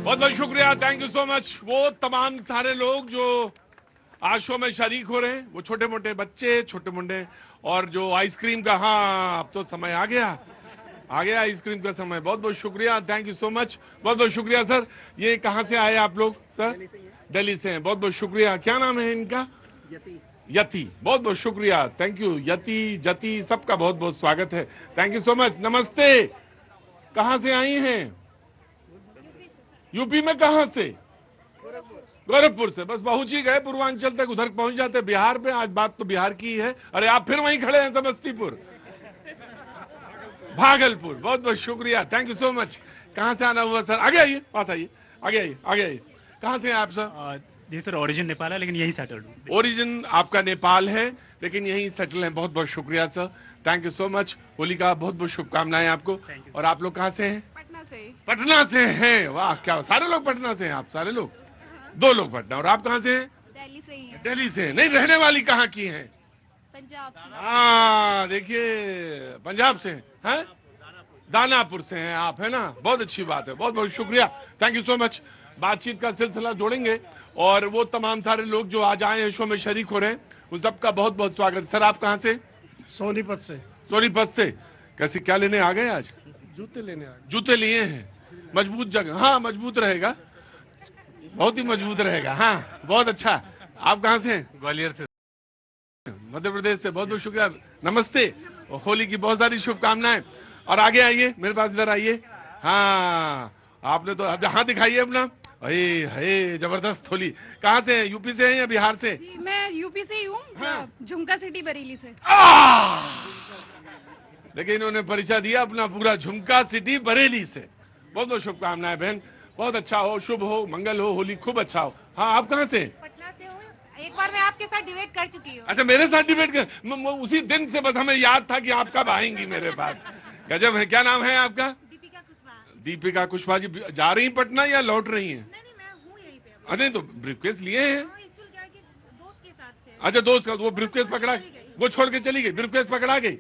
बहुत बहुत शुक्रिया, थैंक यू सो मच। वो तमाम सारे लोग जो आज शो में शरीक हो रहे हैं, वो छोटे मोटे बच्चे, छोटे मोटे, और जो आइसक्रीम का, हाँ अब तो समय आ गया आइसक्रीम का समय। बहुत बहुत शुक्रिया, थैंक यू सो मच, बहुत बहुत शुक्रिया सर। ये कहाँ से आए आप लोग सर? दिल्ली से हैं, बहुत बहुत शुक्रिया। क्या नाम है इनका? यति, बहुत बहुत शुक्रिया, थैंक यू। यति, जति, सबका बहुत बहुत स्वागत है, थैंक यू सो मच। नमस्ते, कहाँ से आई हैं? यूपी में कहाँ से? गोरखपुर से। बस पहुंच ही गए, पूर्वांचल तक उधर पहुंच जाते। बिहार में आज बात तो बिहार की है। अरे आप फिर वहीं खड़े हैं, समस्तीपुर, भागलपुर। बहुत बहुत शुक्रिया, थैंक यू सो मच। कहाँ से आना हुआ सर? आगे आइए, पास आइए, आगे आइए, आगे आइए। कहाँ से हैं आप सर? जी सर, ओरिजिन नेपाल है लेकिन यही सेटल्ड हूँ। ओरिजिन आपका नेपाल है लेकिन यहीं सेटल है। बहुत बहुत शुक्रिया sir, thank you so much. Holi का बहुत बहुत शुभकामनाएं आपको। और आप लोग कहाँ से हैं? पटना से। पटना से हैं, वाह क्या, सारे लोग पटना से हैं आप? सारे लोग? 2 लोग पटना। और आप कहाँ से हैं? दिल्ली से ही है। दिल्ली से। नहीं, रहने वाली कहाँ की हैं? पंजाब से। हाँ देखिए, पंजाब से हैं, दानापुर से हैं आप, है ना? बहुत अच्छी बात है, बहुत बहुत शुक्रिया, थैंक यू सो मच। बातचीत का सिलसिला जोड़ेंगे और वो तमाम सारे लोग जो आज आए हैं शो में शरीक हो रहे हैं, उन सबका बहुत बहुत स्वागत। सर आप कहाँ से? सोनीपत से। सोनीपत से। कैसे, क्या लेने आ गए आज? जूते लेने आ गए। जूते लिए हैं, मजबूत जगह, हाँ मजबूत रहेगा, बहुत ही मजबूत रहेगा, हाँ बहुत अच्छा। आप कहाँ से हैं? ग्वालियर से। मध्य प्रदेश से। बहुत बहुत शुक्रिया, नमस्ते, होली की बहुत सारी शुभकामनाएं। और आगे आइए, मेरे पास इधर आइए। हाँ आपने तो हाथ दिखाइए अपना। हे जबरदस्त होली। कहाँ से हैं? यूपी से हैं या बिहार से? जी मैं यूपी से ही हूँ। हाँ। झुमका सिटी बरेली से। देखिए इन्होंने परिचय दिया अपना पूरा, झुमका सिटी बरेली से। बहुत बहुत शुभकामनाएं बहन, बहुत अच्छा हो, शुभ हो, मंगल हो, होली खूब अच्छा हो। हाँ आप कहाँ से? पटना से हूँ। एक बार मैं आपके साथ डिबेट कर चुकी हूँ। अच्छा मेरे साथ डिबेट कर? उसी दिन से बस हमें याद था कि आप कब आएंगी मेरे पास। गजब है। क्या नाम है आपका? दीपिका कुशवाहा। दीपिका कुशवाहा जी। जा रही पटना या लौट रही हैं? नहीं मैं हूँ यहीं पे। अरे तो ब्रीफकेस लिए हैं? स्कूल क्या कि दोस्त के साथ थे। अच्छा दोस्त का, वो ब्रीफकेस पकड़ा, वो छोड़ के चली गई, ब्रीफकेस पकड़ा गई।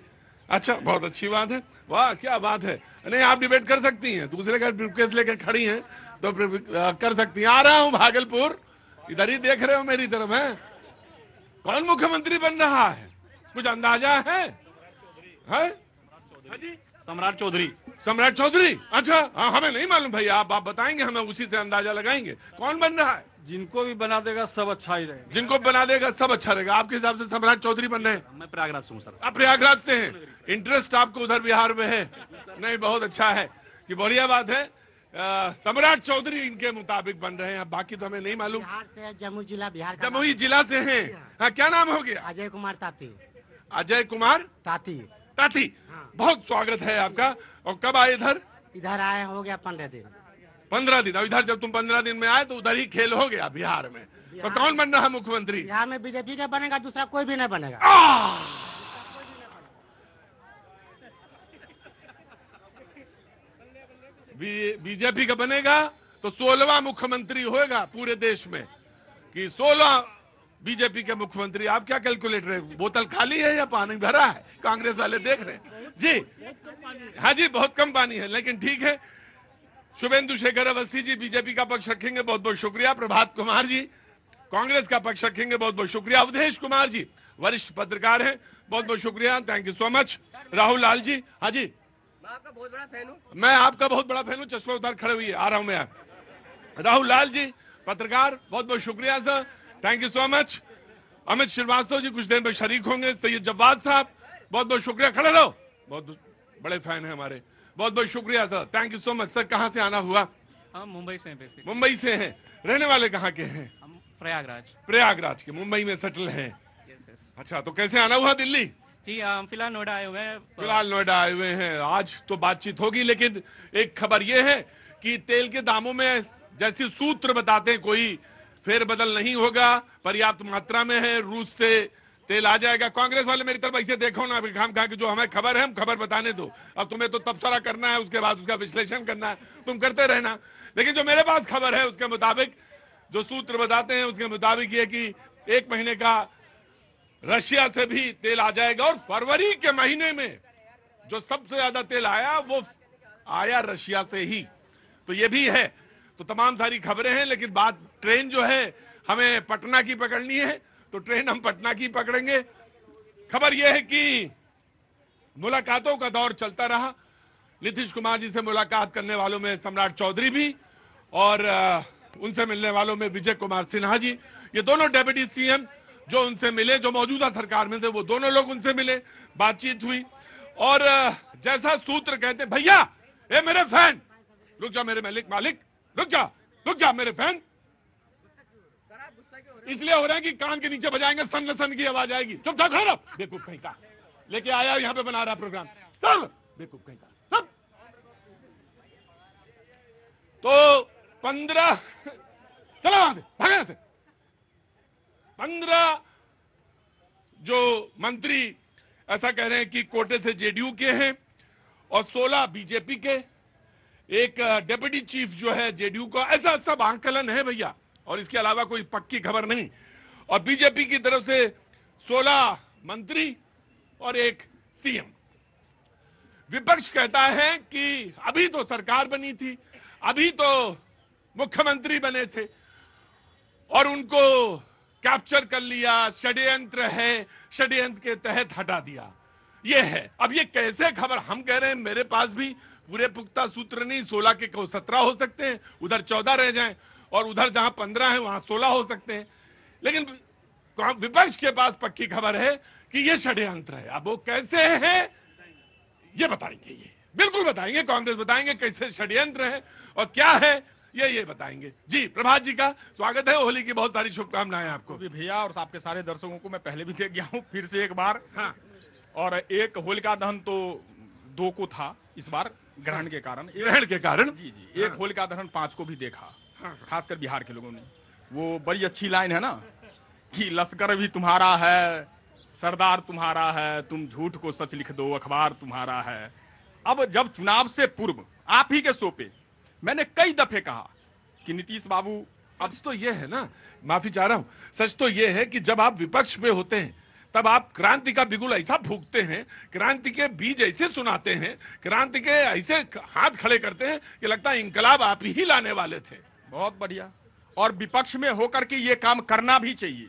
अच्छा बहुत अच्छी बात है, वाह क्या बात है। नहीं आप डिबेट कर सकती हैं, दूसरे का ब्रीफकेस लेकर खड़ी हैं तो कर सकती हैं। आ रहा हूं भागलपुर, इधर ही देख रहे हो मेरी तरफ है। कौन मुख्यमंत्री बन रहा है, कुछ अंदाजा है? जी सम्राट चौधरी। सम्राट चौधरी, अच्छा हाँ, हमें नहीं मालूम भाई, आप बताएंगे, हमें उसी से अंदाजा लगाएंगे कौन बन रहा है। जिनको भी बना देगा सब अच्छा ही रहेगा। जिनको बना देगा सब अच्छा रहेगा। आपके हिसाब से सम्राट चौधरी बन रहे हैं? मैं प्रयागराज से हूँ सर। आप प्रयागराज से हैं, इंटरेस्ट आपको उधर बिहार में है? नहीं बहुत अच्छा है, कि बढ़िया बात है। सम्राट चौधरी इनके मुताबिक बन रहे हैं, बाकी तो हमें नहीं मालूम। बिहार से, जमुई जिला बिहार का। जमुई जिला से हैं। हाँ क्या नाम हो गया? अजय कुमार ताती। अजय कुमार ताती। ताती, बहुत स्वागत है आपका। और कब आए इधर? इधर आए हो गया 15 दिन। 15 दिन। और इधर जब तुम 15 दिन में आए तो उधर ही खेल हो गया बिहार में। तो कौन बन रहा है मुख्यमंत्री? बिहार में बीजेपी का बनेगा, दूसरा कोई भी नहीं बनेगा। बीजेपी का बनेगा तो 16वां मुख्यमंत्री होगा पूरे देश में, कि 16 बीजेपी के मुख्यमंत्री। आप क्या कैलकुलेट रहे, बोतल खाली है या पानी भरा है? कांग्रेस वाले देख रहे हैं जी। हाँ जी बहुत कम पानी है, लेकिन ठीक है। शुभेंदु शेखर अवस्थी जी बीजेपी का पक्ष रखेंगे, बहुत बहुत शुक्रिया। प्रभात कुमार जी कांग्रेस का पक्ष रखेंगे, बहुत बहुत शुक्रिया। अवधेश कुमार जी वरिष्ठ पत्रकार हैं, बहुत बहुत शुक्रिया, thank you so much. Rahul Lal ji, हाँ जी मैं आपका बहुत बड़ा फैन हूँ। मैं आपका बहुत बड़ा फैन हूँ, चश्मा उतार खड़े हुई है, आ रहा हूं मैं। राहुल लाल जी पत्रकार, बहुत बहुत शुक्रिया sir, thank you so much. Amit Srivastava ji कुछ देर में शरीक होंगे। सैयद जवाद साहब बहुत बहुत शुक्रिया, खड़े रहो, बहुत बड़े फैन हैं हमारे, बहुत बहुत शुक्रिया sir, thank you so much. Sir कहाँ से आना हुआ? हम मुंबई से हैं बेसिक। मुंबई से हैं। रहने वाले कहाँ के हैं? हम प्रयागराज। प्रयागराज के, मुंबई में सेटल हैं। अच्छा तो कैसे आना हुआ दिल्ली? जी हम फिलहाल नोएडा आए हुए हैं। फिलहाल नोएडा आए हुए हैं। आज तो बातचीत होगी, लेकिन एक खबर यह है कि तेल के दामों में जैसे सूत्र बताते हैं कोई फेरबदल नहीं होगा, पर्याप्त मात्रा में है, रूस से तेल आ जाएगा। कांग्रेस वाले मेरी तरफ ऐसे देखो ना, खाम खा के जो हमें खबर है हम खबर बताने दो, अब तुम्हें तो तबसरा करना है, उसके बाद उसका विश्लेषण करना है, तुम करते रहना। लेकिन जो मेरे पास खबर है उसके मुताबिक, जो सूत्र बताते हैं उसके मुताबिक ये कि 1 महीने का रशिया से भी तेल आ जाएगा। और फरवरी के महीने में जो सबसे ज्यादा तेल आया वो आया रशिया से ही, तो ये भी है। तो तमाम सारी खबरें हैं, लेकिन बात ट्रेन जो है हमें पटना की पकड़नी है, तो ट्रेन हम पटना की पकड़ेंगे। खबर यह है कि मुलाकातों का दौर चलता रहा। नीतीश कुमार जी से मुलाकात करने वालों में सम्राट चौधरी भी और उनसे मिलने वालों में विजय कुमार सिन्हा जी, ये दोनों डेप्यूटी सीएम जो उनसे मिले, जो मौजूदा सरकार में थे, वो दोनों लोग उनसे मिले, बातचीत हुई। और जैसा सूत्र कहते, भैया ए मेरे फैन रुक जा, मेरे मालिक रुक जा मेरे फैन, इसलिए हो रहा है कि कान के नीचे बजाएंगे, सन सन की आवाज आएगी। चुपचाप खड़ा, बेवकूफ कहीं का, लेके आया यहां पे बना रहा प्रोग्राम, चल बेवकूफ कहीं का। तो 15 चलो वहां से, भागे यहां से। 15 जो मंत्री ऐसा कह रहे हैं कि कोटे से जेडीयू के हैं और 16 बीजेपी के, एक डेप्यूटी चीफ जो है जेडीयू का, ऐसा सब आंकलन है भैया, और इसके अलावा कोई पक्की खबर नहीं। और बीजेपी की तरफ से 16 मंत्री और एक सीएम। विपक्ष कहता है कि अभी तो सरकार बनी थी, अभी तो मुख्यमंत्री बने थे और उनको कैप्चर कर लिया, षड्यंत्र है, षड्यंत्र के तहत हटा दिया। ये है। अब ये कैसे खबर, हम कह रहे हैं मेरे पास भी पूरे पुख्ता सूत्र नहीं, 16 के 17 हो सकते हैं, उधर 14 रह जाएं, और उधर जहां 15 है वहां 16 हो सकते हैं, लेकिन विपक्ष के पास पक्की खबर है कि ये षड्यंत्र है। अब वो कैसे है ये बताएंगे, ये बिल्कुल बताएंगे, कांग्रेस बताएंगे कैसे षड्यंत्र है और क्या है ये बताएंगे। जी प्रभात जी का स्वागत है, होली की बहुत सारी शुभकामनाएं आपको भी भैया, और आपके सारे दर्शकों को मैं पहले भी देख गया हूँ, फिर से एक बार। हाँ। और एक होलिका दहन तो 2 को था इस बार ग्रहण के कारण, जी एक हाँ। होलिका दहन 5 को भी देखा, हाँ। खासकर बिहार के लोगों ने। वो बड़ी अच्छी लाइन है ना कि लश्कर भी तुम्हारा है, सरदार तुम्हारा है, तुम झूठ को सच लिख दो, अखबार तुम्हारा है। अब जब चुनाव से पूर्व आप ही के शो पे मैंने कई दफे कहा कि नीतीश बाबू, अब तो ये है ना, माफी चाह रहा हूं, सच तो ये है कि जब आप विपक्ष में होते हैं तब आप क्रांति का बिगुल ऐसा फूंकते हैं, क्रांति के बीज ऐसे सुनाते हैं, क्रांति के ऐसे हाथ खड़े करते हैं कि लगता है इंकलाब आप ही लाने वाले थे। बहुत बढ़िया। और विपक्ष में होकर के ये काम करना भी चाहिए।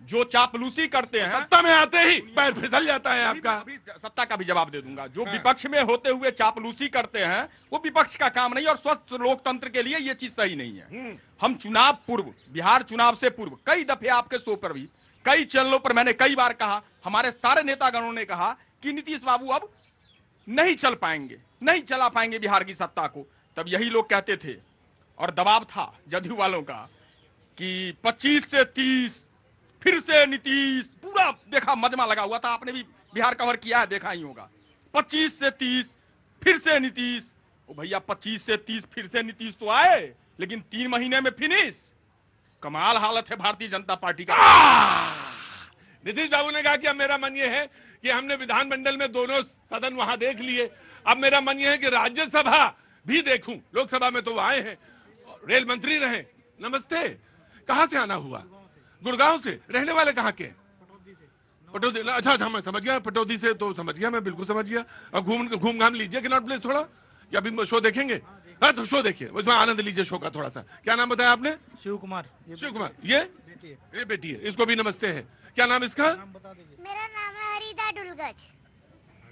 जो चापलूसी करते हैं, सत्ता में आते ही पैर फिसल जाता है आपका। अभी सत्ता का भी जवाब दे दूंगा। जो विपक्ष में होते हुए चापलूसी करते हैं वो विपक्ष का काम नहीं, और स्वस्थ लोकतंत्र के लिए ये चीज सही नहीं है। हम चुनाव पूर्व, बिहार चुनाव से पूर्व कई दफे आपके शो पर भी, कई चैनलों पर मैंने कई बार कहा, हमारे सारे नेतागणों ने कहा कि नीतीश बाबू अब नहीं चल पाएंगे, नहीं चला पाएंगे बिहार की सत्ता को। तब यही लोग कहते थे, और दबाव था जदयू वालों का कि 25 से 30 फिर से नीतीश, पूरा देखा मजमा लगा हुआ था, आपने भी बिहार कवर किया है, देखा ही होगा। 25 से 30 फिर से नीतीश। ओ भैया 25 से 30 फिर से नीतीश तो आए, लेकिन 3 महीने में फिनिश। कमाल हालत है भारतीय जनता पार्टी का। नीतीश बाबू ने कहा कि अब मेरा मन ये है कि हमने विधानमंडल में दोनों सदन वहां देख लिए, अब मेरा मन ये है कि राज्यसभा भी देखूं। लोकसभा में तो वो आए हैं, रेल मंत्री रहे। नमस्ते, कहां से आना हुआ? गुड़गांव से। रहने वाले कहां के? पटौदी। अच्छा मैं समझ गया, पटौदी से तो समझ गया, मैं बिल्कुल समझ गया। अब घूम घाम लीजिए कनॉट प्लेस थोड़ा, या अभी शो देखेंगे? हाँ तो शो देखिए, उसमें आनंद लीजिए शो का थोड़ा सा। क्या नाम बताया आपने? शिव कुमार। शिव कुमार। ये बेटी है, इसको भी नमस्ते है। क्या नाम इसका? मेरा नाम है हरिदा डुलगज।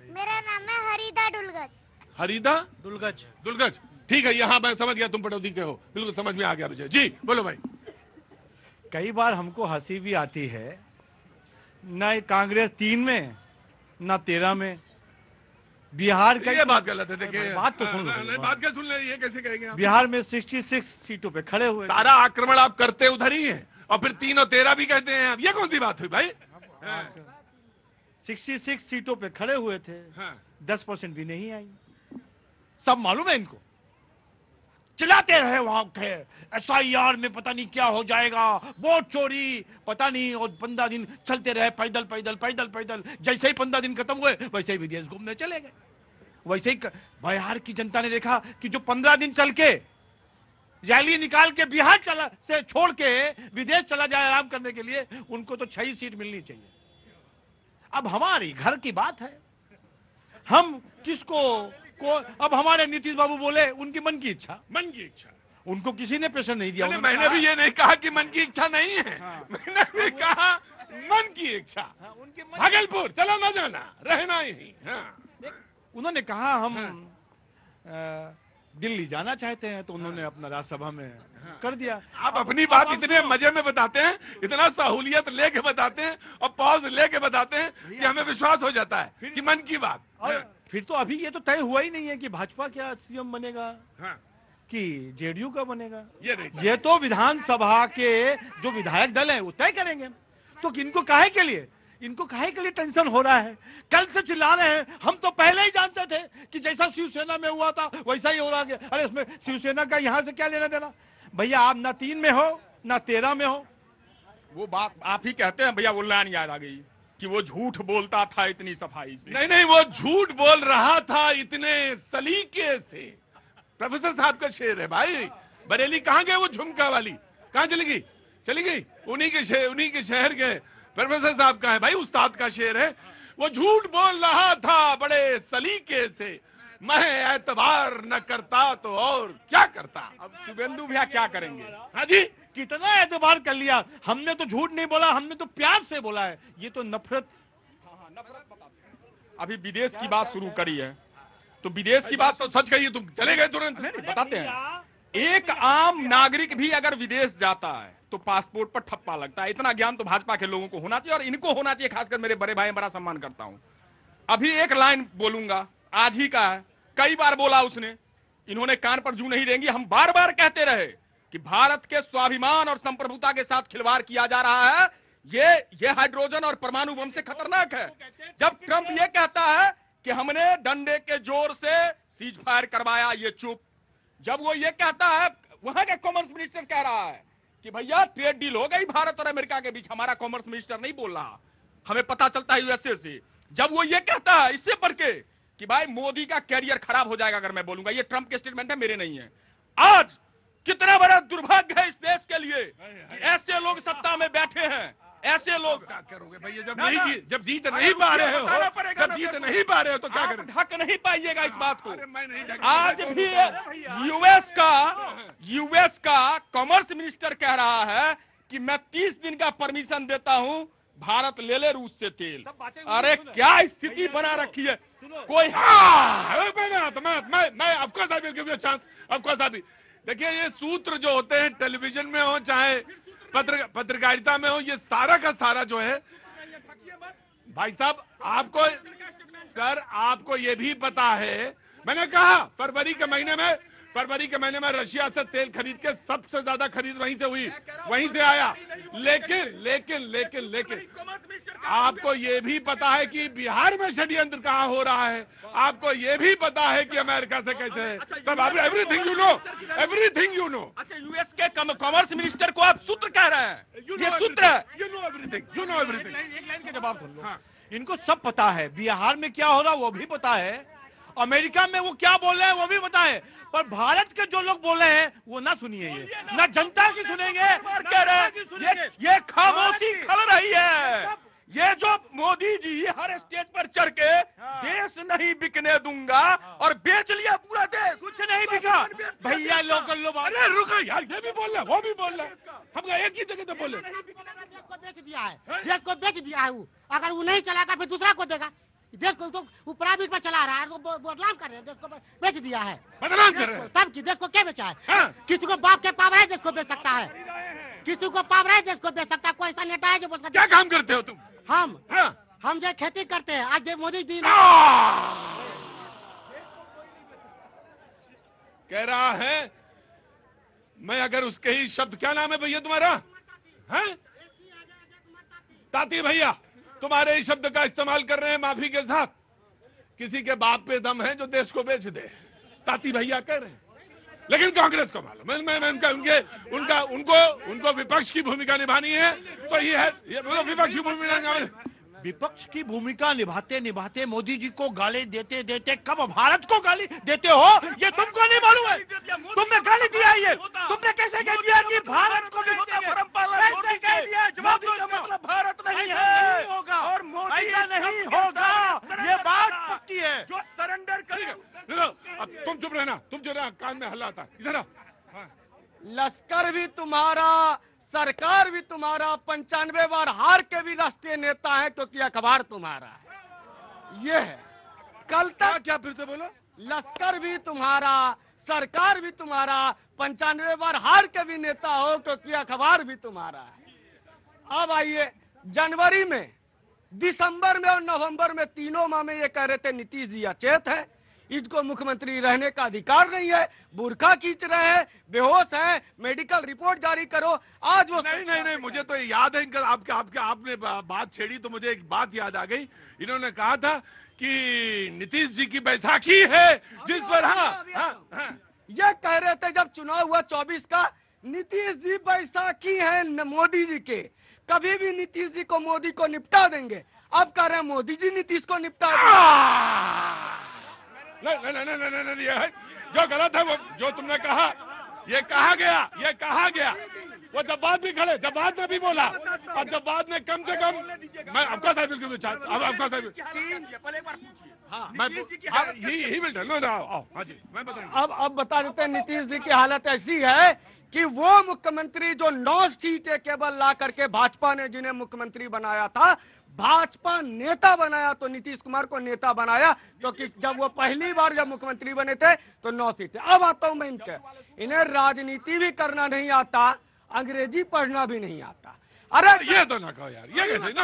मेरा नाम है हरिदा डुलगज। हरिदा दुलगज। ठीक है, यहाँ मैं समझ गया तुम पटौदी के हो, बिल्कुल समझ में आ गया मुझे। जी बोलो भाई। कई बार हमको हंसी भी आती है, न कांग्रेस 3 में न 13 में, बिहार का ये बात गलत है। देखिए बात तो सुन लो। बात क्या सुन ले, ये कैसे कहेंगे आप? बिहार में 66 सीटों पे खड़े हुए। सारा आक्रमण आप करते उधर ही है, और फिर 3 और 13 भी कहते हैं। अब ये कौन सी बात हुई भाई? 66 सीटों पे खड़े हुए थे, हाँ। 10% भी नहीं आई। सब मालूम है इनको, चिल्लाते रहे वहां थे, SIR में पता नहीं क्या हो जाएगा, वोट चोरी, पता नहीं। और 15 दिन चलते रहे, पैदल। जैसे ही 15 दिन खत्म हुए वैसे ही विदेश घूमने चले गए। वैसे ही बिहार की जनता ने देखा कि जो 15 दिन चल के रैली निकाल के बिहार से छोड़ के विदेश चला जाए आराम करने के लिए, उनको तो 6 सीट मिलनी चाहिए। अब हमारी घर की बात है, हम किसको अब हमारे नीतीश बाबू बोले उनकी मन की इच्छा। उनको किसी ने प्रेशर नहीं दिया। उन्होंने मैंने कहा- भी ये नहीं कहा कि मन की इच्छा नहीं है। हाँ। मैंने भी कहा मन की इच्छा। हाँ, उनके मन- भागलपुर चलो ना जाना, रहना यहीं। हाँ। उन्होंने कहा हम दिल्ली जाना चाहते हैं, तो उन्होंने अपना राज्यसभा में कर दिया। आप अपनी बात इतने मजे में बताते हैं, इतना सहूलियत लेके बताते हैं और पॉज लेके बताते हैं कि हमें विश्वास हो जाता है कि मन की बात। और फिर तो अभी ये तो तय हुआ ही नहीं है कि भाजपा क्या सीएम बनेगा हाँ। कि जेडीयू का बनेगा। ये नहीं, ये तो विधानसभा के जो विधायक दल है वो तय करेंगे। तो इनको काहे के लिए, इनको काहे के लिए टेंशन हो रहा है? कल से चिल्ला रहे हैं, हम तो पहले ही जानते थे कि जैसा शिवसेना में हुआ था वैसा ही हो रहा है। अरे इसमें शिवसेना का यहां से क्या लेना देना? भैया आप ना 3 में हो ना 13 में हो। वो बात आप ही कहते हैं भैया, वो लाइन याद आ गई कि वो झूठ बोलता था इतनी सफाई से। नहीं नहीं, वो झूठ बोल रहा था इतने सलीके से। प्रोफेसर साहब का शेर है भाई। बरेली कहाँ गए वो झुमका वाली, कहाँ चली गई? चली गई। उन्हीं के शहर के प्रोफेसर साहब का है भाई, उस्ताद का शेर है। वो झूठ बोल रहा था बड़े सलीके से, मैं एतबार न करता तो और क्या करता। अब शुभेंदु भैया क्या करेंगे? हाँ जी, कितना एतबार कर लिया। हमने तो झूठ नहीं बोला, हमने तो प्यार से बोला है। ये तो नफरत। अभी विदेश की बात शुरू करी है, तो विदेश की बात तो सच कहिए, तुम चले गए तुरंत। बताते हैं। एक आम नागरिक भी अगर विदेश जाता है तो पासपोर्ट पर ठप्पा लगता है। इतना ज्ञान तो भाजपा के लोगों को होना चाहिए, और इनको होना चाहिए। खासकर मेरे बड़े भाई, बड़ा सम्मान करता हूं। अभी एक लाइन बोलूंगा, आज ही का है, कई बार बोला उसने, इन्होंने कान पर जू नहीं देंगी। हम बार बार कहते रहे कि भारत के स्वाभिमान और संप्रभुता के साथ खिलवाड़ किया जा रहा है। ये हाइड्रोजन और परमाणु बम से खतरनाक है। जब ट्रंप ये कहता है कि हमने डंडे के जोर से सीज फायर करवाया, ये चुप। जब वो ये कहता है, वहां का कॉमर्स मिनिस्टर कह रहा है कि भैया ट्रेड डील हो गई भारत और अमेरिका के बीच, हमारा कॉमर्स मिनिस्टर नहीं बोल रहा, हमें पता चलता है यूएसए से। जब वो ये कहता है इससे बढ़ के कि भाई मोदी का कैरियर खराब हो जाएगा अगर मैं बोलूंगा, ये ट्रंप के स्टेटमेंट है, मेरे नहीं है। आज कितना बड़ा दुर्भाग्य है इस देश के लिए कि ऐसे लोग सत्ता में बैठे हैं। ऐसे लोग क्या करोगे भैया, जब जीत नहीं पा रहे हो, जब जीत नहीं पा रहे हो तो क्या आप करें? ढक नहीं पाइएगा इस बात को। अरे मैं नहीं ढक- आज भी यूएस का कॉमर्स मिनिस्टर कह रहा है कि मैं 30 दिन का परमिशन देता हूं, भारत ले ले रूस से तेल। अरे क्या स्थिति बना रखी है कोई। मैं of course I will give you chance, of course I. देखिए ये सूत्र जो होते हैं टेलीविजन में हो चाहे पत्रकारिता में हो, ये सारा का सारा जो है भाई साहब, आपको सर आपको ये भी पता है, मैंने कहा फरवरी के महीने में रशिया से तेल खरीद के सबसे ज्यादा खरीद वहीं से हुई, वहीं से आया। लेकिन आपको ये भी पता है कि बिहार में षड्यंत्र कहाँ हो रहा है, आपको ये भी पता है कि अमेरिका से कैसे है। सब एवरीथिंग यू नो। अच्छा, यूएस के कॉमर्स मिनिस्टर को आप सूत्र कह रहे हैं, ये सूत्र है। You know everything. एक लाइन के जवाब सुन लो। इनको सब पता है, बिहार में क्या हो रहा है वो भी पता है, अमेरिका में वो क्या बोल रहे हैं वो भी पता है, पर भारत के जो लोग बोल रहे हैं वो ना सुनिए, ये ना जनता की सुनेंगे, ये खामोशी खल रही है। ये जो मोदी जी हर स्टेज पर चढ़ के देश नहीं बिकने दूंगा और बेच लिया पूरा देश, कुछ नहीं बिका भैया। लोकल लोग, अरे रुको यार, ये भी बोल रहा है वो भी बोल रहा है, हम एक ही जगह तो बोले। देश को बेच दिया है, देश को बेच दिया है। वो अगर वो नहीं चलाता फिर दूसरा को देगा। देश को तो वो प्राइवेट पर चला रहा है, वो बदनाम कर रहे हैं, देश को बेच दिया है। बदनाम कर रहे हैं तब की देश को क्या बेचा है? हाँ। किसी को बाप के पावर है देश को बेच सकता है, किसी को पावर है देश को बेच सकता है। कोई ऐसा नेता है जो बोल सकता क्या काम करते हो तुम? हम जो खेती करते हैं, आज मोदी जी कह रहा है, मैं अगर उसके ही शब्द, क्या नाम है भैया तुम्हारा? हैं? ताती भैया, तुम्हारे ही शब्द का इस्तेमाल कर रहे हैं माफी के साथ। किसी के बाप पे दम है जो देश को बेच दे, ताती भैया कह रहे हैं। लेकिन कांग्रेस को मालूम है, उनको विपक्ष की भूमिका निभानी है, तो ये है विपक्ष की भूमिका। विपक्ष की भूमिका निभाते निभाते मोदी जी को गाली देते देते कब भारत को गाली देते हो ये तुमको नहीं मालूम है। तुमने गाली दिया ये, तुमने कैसे कह दिया कि भारत को मतलब भारत नहीं है होगा और मोदी ऐसा नहीं होगा, ये बात पक्की है। जो सरेंडर करेगा। अब तुम चुप रहना, कान में हल्ला आता है, इधर आओ। लश्कर भी तुम्हारा, सरकार भी तुम्हारा, 95 बार हार के भी राष्ट्रीय नेता है क्योंकि अखबार तुम्हारा है। ये है। कल तक क्या फिर से बोलो? लश्कर भी तुम्हारा, सरकार भी तुम्हारा, 95 बार हार के भी नेता हो क्योंकि अखबार भी तुम्हारा है। अब आइए, जनवरी में, दिसंबर में और नवंबर में तीनों माह में ये कह रहे थे नीतीश जी अचेत है, इनको मुख्यमंत्री रहने का अधिकार नहीं है, बुर्का खींच रहे हैं, बेहोश है, मेडिकल रिपोर्ट जारी करो। आज वो नहीं, मुझे तो याद है इनका, आपने बात छेड़ी तो मुझे एक बात याद आ गई। इन्होंने कहा था कि नीतीश जी की बैसाखी है जिस पर ये कह रहे थे जब चुनाव हुआ 24 का, नीतीश जी बैसाखी है मोदी जी के, कभी भी नीतीश जी को, मोदी को निपटा देंगे। अब कह रहे हैं मोदी जी नीतीश को निपटा नहीं, ये है जो गलत है, वो जो तुमने कहा, ये कहा गया। वो जब बाद में खड़े, जब बाद में भी बोला, और जब बाद में कम से कम मैं आपका साहब अब आपका साहब अब बता देते हैं, नीतीश जी की हालत ऐसी है कि वो मुख्यमंत्री जो 9 सीटें केवल ला करके भाजपा ने जिन्हें मुख्यमंत्री बनाया था, भाजपा नेता बनाया तो नीतीश कुमार को नेता बनाया, क्योंकि जब वो पहली बार जब मुख्यमंत्री बने थे तो 9 सीटें। अब आता हूं मैं इनके, इन्हें राजनीति भी करना नहीं आता, अंग्रेजी पढ़ना भी नहीं आता। अरे ये तो ना कहो यार, ये कैसे ना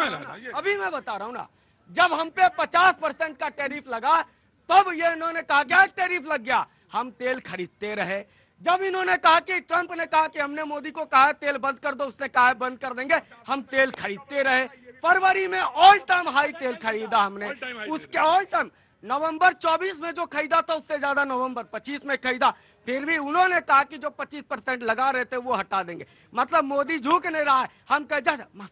अभी मैं बता रहा हूं ना, जब हम पे 50% का टैरिफ लगा तब ये इन्होंने कहा क्या टैरिफ लग गया, हम तेल खरीदते रहे। जब इन्होंने कहा कि ट्रंप ने कहा कि हमने मोदी को कहा तेल बंद कर दो, उसने कहा बंद कर देंगे, हम तेल खरीदते रहे। फरवरी में ऑल टाइम हाई तेल खरीदा हमने, उसके ऑल टाइम नवंबर 24 में जो खरीदा था उससे ज्यादा नवंबर 25 में खरीदा। फिर भी उन्होंने कहा कि जो 25% लगा रहे थे वो हटा देंगे। मतलब मोदी झुक नहीं रहा है, हम कह जा माफ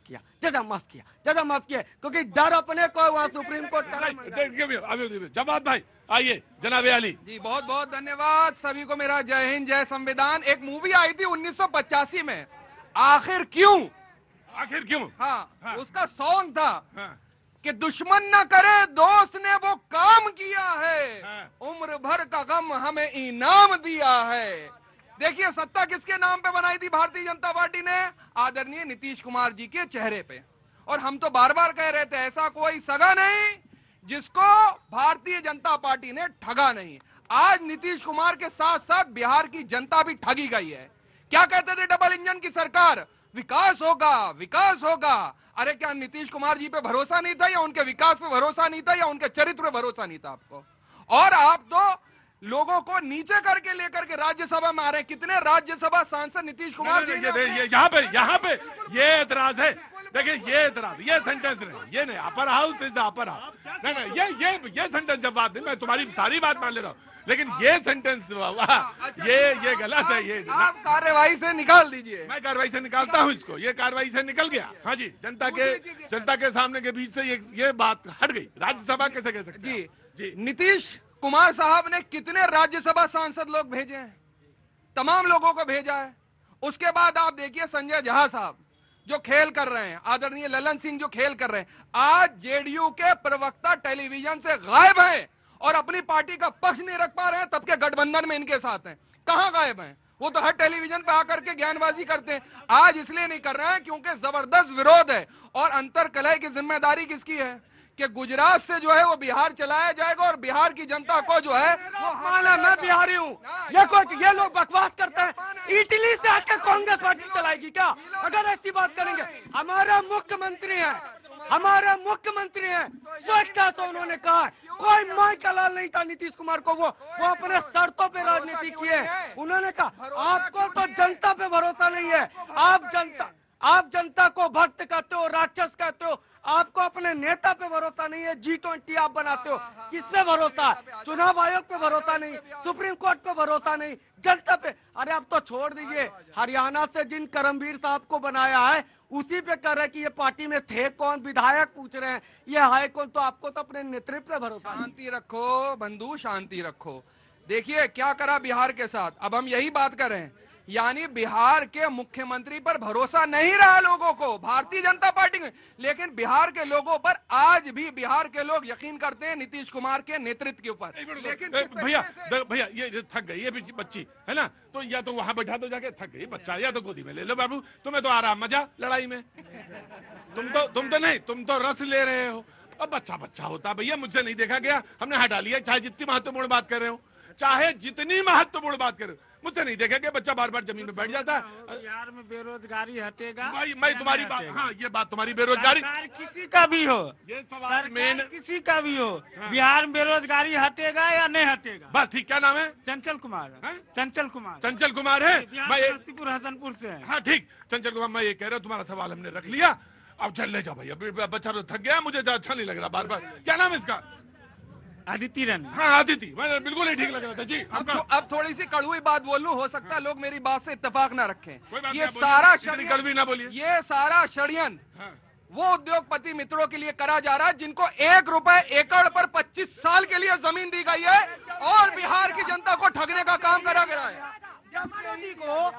किया, क्योंकि डर अपने को वहां सुप्रीम कोर्ट। जवाब भाई आइए, जनाब अली जी बहुत बहुत धन्यवाद सभी को, मेरा जय हिंद जय संविधान। एक मूवी आई थी 1985 में, आखिर क्यों, हाँ, उसका सॉन्ग था कि दुश्मन न करे दोस्त ने वो काम किया है, उम्र भर का गम हमें इनाम दिया है। देखिए सत्ता किसके नाम पे बनाई थी भारतीय जनता पार्टी ने, आदरणीय नीतीश कुमार जी के चेहरे पे। और हम तो बार बार कह रहे थे ऐसा कोई सगा नहीं जिसको भारतीय जनता पार्टी ने ठगा नहीं। आज नीतीश कुमार के साथ साथ बिहार की जनता भी ठगी गई है। क्या कहते थे डबल इंजन की सरकार, विकास होगा। अरे क्या नीतीश कुमार जी पे भरोसा नहीं था, या उनके विकास पे भरोसा नहीं था, या उनके चरित्र पे भरोसा नहीं था आपको? और आप तो लोगों को नीचे करके लेकर के राज्यसभा में आ रहे हैं। कितने राज्यसभा सांसद नीतीश कुमार जी ने, यहाँ पे ये एतराज है। देखिए ये एतराज, ये सेंटेंस नहीं, ये नहीं, upper house is the upper house. नहीं, ये सेंटेंस जब बात नहीं, मैं तुम्हारी सारी बात मान ले रहा हूँ, लेकिन ये सेंटेंस ये गलत है। ये आप कार्यवाही से निकाल दीजिए। मैं कार्रवाई से निकालता हूँ इसको, ये कार्रवाई से निकल गया। हाँ जी, जनता के सामने के बीच से ये बात हट गई। राज्यसभा कैसे कह सकते जी नीतीश कुमार साहब ने कितने राज्यसभा सांसद लोग भेजे हैं, तमाम लोगों को भेजा है। उसके बाद आप देखिए संजय झा साहब जो खेल कर रहे हैं, आदरणीय ललन सिंह जो खेल कर रहे हैं। आज जेडीयू के प्रवक्ता टेलीविजन से गायब हैं और अपनी पार्टी का पक्ष नहीं रख पा रहे हैं, तब के गठबंधन में इनके साथ हैं। कहां गायब हैं? वो तो हर टेलीविजन पे आकर के ज्ञानबाजी करते हैं। आज इसलिए नहीं कर रहे हैं क्योंकि जबरदस्त विरोध है। और अंतर कलह की जिम्मेदारी किसकी है कि गुजरात से जो है वो बिहार चलाया जाएगा और बिहार की जनता को जो है वो माना मैं बिहारी हूँ। ये लोग बकवास करते हैं, इटली से आके कांग्रेस पार्टी चलाएगी क्या? अगर ऐसी बात करेंगे, हमारा मुख्यमंत्री है, स्वेच्छा से उन्होंने कहा, कोई माई का लाल नहीं था नीतीश कुमार को, वो अपने शर्तों पे राजनीति किए। उन्होंने कहा आपको तो जनता पे भरोसा नहीं है, आप जनता को भक्त कहते हो, राक्षस कहते हो, आपको अपने नेता पे भरोसा नहीं है। G20 आप बनाते हो, किस पे भरोसा है? चुनाव आयोग पे भरोसा नहीं, सुप्रीम कोर्ट पे भरोसा नहीं, जनता पे। अरे आप तो छोड़ दीजिए, हरियाणा से जिन करमवीर साहब को बनाया है उसी पे कर रहे कि ये पार्टी में थे कौन, विधायक पूछ रहे हैं, ये है कौन? तो आपको तो अपने नेतृत्व पे भरोसा। शांति रखो बंधु, शांति रखो। देखिए क्या करा बिहार के साथ। अब हम यही बात कर रहे हैं यानी बिहार के मुख्यमंत्री पर भरोसा नहीं रहा लोगों को, भारतीय जनता पार्टी में। लेकिन बिहार के लोगों पर आज भी बिहार के लोग यकीन करते हैं नीतीश कुमार के नेतृत्व के ऊपर। लेकिन भैया ये थक गई है बच्ची, है ना, तो या तो वहां बैठा दो जाके, थक गई बच्चा, या तो गोदी में ले लो बाबू, तुम्हें तो आराम मजा लड़ाई में। तुम तो नहीं, तुम तो रस ले रहे हो। अब बच्चा बच्चा होता भैया, मुझसे नहीं देखा गया, हमने हटा लिया। चाहे जितनी महत्वपूर्ण बात कर रहे हो, चाहे जितनी महत्वपूर्ण बात कर रहे हो, मुझसे नहीं देखा गया। बच्चा बार बार जमीन में बैठ जाता है। बिहार में बेरोजगारी हटेगा? मैं तुम्हारी बात, हाँ ये बात तुम्हारी, बेरोजगारी किसी का भी हो, ये सवाल मेन, किसी का भी हो, बिहार में बेरोजगारी हटेगा या नहीं हटेगा? बस ठीक, क्या नाम है? चंचल कुमार। चंचल कुमार। चंचल कुमार है, मैं समस्तीपुर हसनपुर से। हाँ ठीक, चंचल कुमार, मैं ये कह रहा हूँ तुम्हारा सवाल हमने रख लिया, अब चल ले जाओ भैया, बच्चा तो थक गया, मुझे अच्छा नहीं लग रहा बार बार। क्या नाम है इसका? अदिति रानी। हाँ आदिति, मैं बिल्कुल ही ठीक लग रहा था जी। अब थोड़ी सी कड़वी बात बोल लूं, हो सकता है लोग मेरी बात से इत्तेफाक ना रखें। ये नहीं, सारा कड़वी ना बोलिए। ये सारा षड्यंत्र वो उद्योगपति मित्रों के लिए करा जा रहा है जिनको 1 रुपए एकड़ पर 25 साल के लिए जमीन दी गई है और बिहार की जनता को ठगने का काम करा गया है। मोदी को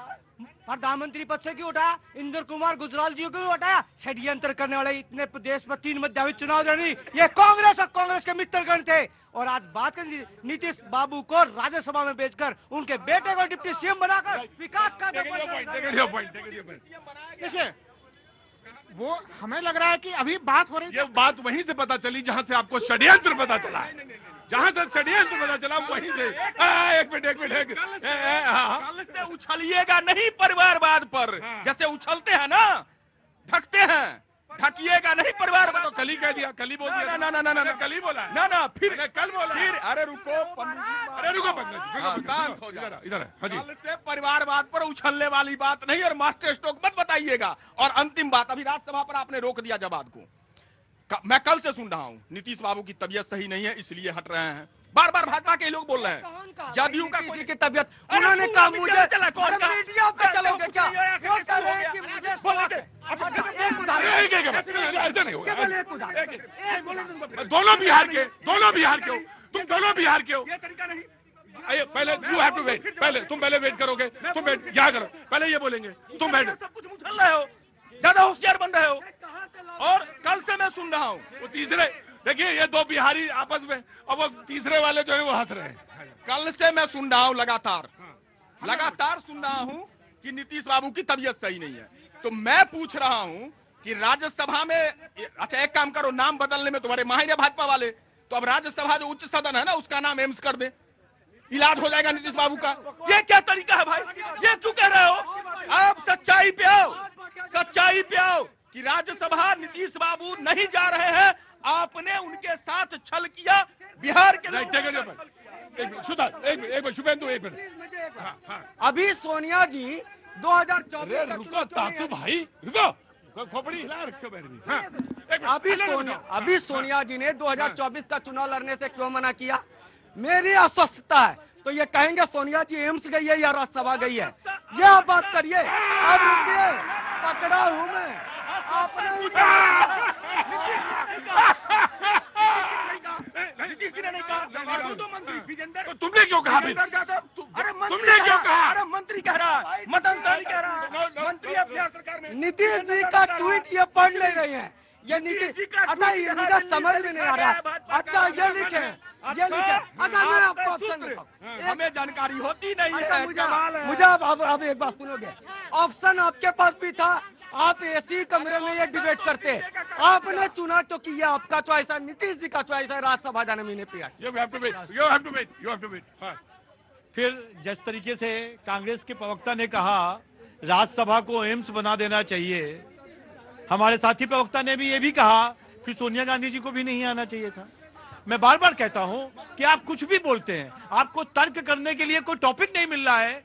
प्रधानमंत्री पद से क्यों उठाया? इंद्र कुमार गुजराल जी को क्यों उठाया? षड्यंत्र करने वाले इतने प्रदेश में 3 मध्यावधि चुनाव लड़ी, ये कांग्रेस और कांग्रेस के मित्रगण थे। और आज बात करें नीतीश बाबू को राज्यसभा में भेजकर उनके बेटे को डिप्टी सीएम बनाकर विकास का देखिए, वो हमें लग रहा है कि अभी बात हो रही है, ये बात वहीं से पता चली जहां से आपको षड्यंत्र पता चला है, जहां से षड्यंत्र पता चला वहीं से। एक मिनट कल से उछलिएगा नहीं परिवारवाद पर, जैसे उछलते हैं ना, ढकते हैं, ढकिएगा नहीं परिवारवाद। तो कल ही कह दिया, कल ही बोल दिया। ना कल ही बोला, ना फिर कल बोला, फिर अरे रुको इधर है। हाँ जी, कल से परिवारवाद पर उछलने वाली बात नहीं और मास्टर स्ट्रोक मत बताइएगा। और अंतिम बात, अभी राज्यसभा पर आपने रोक दिया जवाब को, मैं कल से सुन रहा हूं नीतीश बाबू की तबीयत सही नहीं है इसलिए हट रहे हैं। बार बार भाजपा के लोग बोल रहे हैं जदयू का कोई की तबियत, उन्होंने कहा मुझे मीडिया पे चलोगे क्या? ऐसा नहीं होगा। दोनों बिहार के हो, तुम दोनों बिहार के हो। पहले यू हैव टू वेट, तुम पहले वेट करोगे, तुम वेट क्या करो, पहले ये बोलेंगे, तुम बैठ। सब कुछ उछल रहे हो, ज्यादा होशियार बन रहे हो। और कल से मैं सुन रहा हूँ वो तीसरे, देखिए ये 2 बिहारी आपस में, अब वो तीसरे वाले जो है वो हंस रहे हैं। कल से मैं सुन रहा हूँ लगातार सुन रहा हूँ कि नीतीश बाबू की तबीयत सही नहीं है। तो मैं पूछ रहा हूँ कि राज्यसभा में, अच्छा एक काम करो, नाम बदलने में तुम्हारे माहिर है भाजपा वाले, तो अब राज्यसभा जो उच्च सदन है ना उसका नाम एम्स कर दे, इलाज हो जाएगा नीतीश बाबू का। ये क्या तरीका है भाई, ये क्यों कह रहे हो? आप सच्चाई पे आओ कि राज्यसभा नीतीश बाबू नहीं जा रहे हैं, आपने उनके साथ छल किया बिहार के। शुभेंदु एक मिनट, अभी सोनिया जी 2024 रुको तातू भाई, रुको, खोपड़ी हिला रखो मेरी। अभी सोनिया जी ने 2024 का चुनाव लड़ने से क्यों मना किया? मेरी अस्वस्थता है, तो ये कहेंगे सोनिया जी एम्स गई है या राज्यसभा गई है? ये आप बात करिए। अब रुकिए, पकड़ा हूं मैं, आपने तुमने क्यों कहा? तुमने क्यों कहा? अरे मंत्री कह रहा है, मदन सहनी कह रहा है, मंत्री है बिहार सरकार में। नीतीश जी का ट्वीट ये पढ़ ले रही है, ये नीतीश, अच्छा ये मुझे समझ में नहीं आ रहा। अच्छा ये लिखे, अच्छा मैं आपको ऑप्शन, हमें जानकारी होती नहीं है। मुझे अब एक बात सुनोगे, ऑप्शन आपके पास भी था, आप एसी कमरे में ये डिबेट करते, आपने चुना तो किया, आपका चॉइस है, नीतीश जी का चॉइस है राज्यसभा जाने में नहीं पिया। You have to wait. फिर जिस तरीके से कांग्रेस के प्रवक्ता ने कहा राज्यसभा को एम्स बना देना चाहिए, हमारे साथी प्रवक्ता ने भी ये भी कहा फिर सोनिया गांधी जी को भी नहीं आना चाहिए था। मैं बार बार कहता हूं कि आप कुछ भी बोलते हैं, आपको तर्क करने के लिए कोई टॉपिक नहीं मिल रहा है,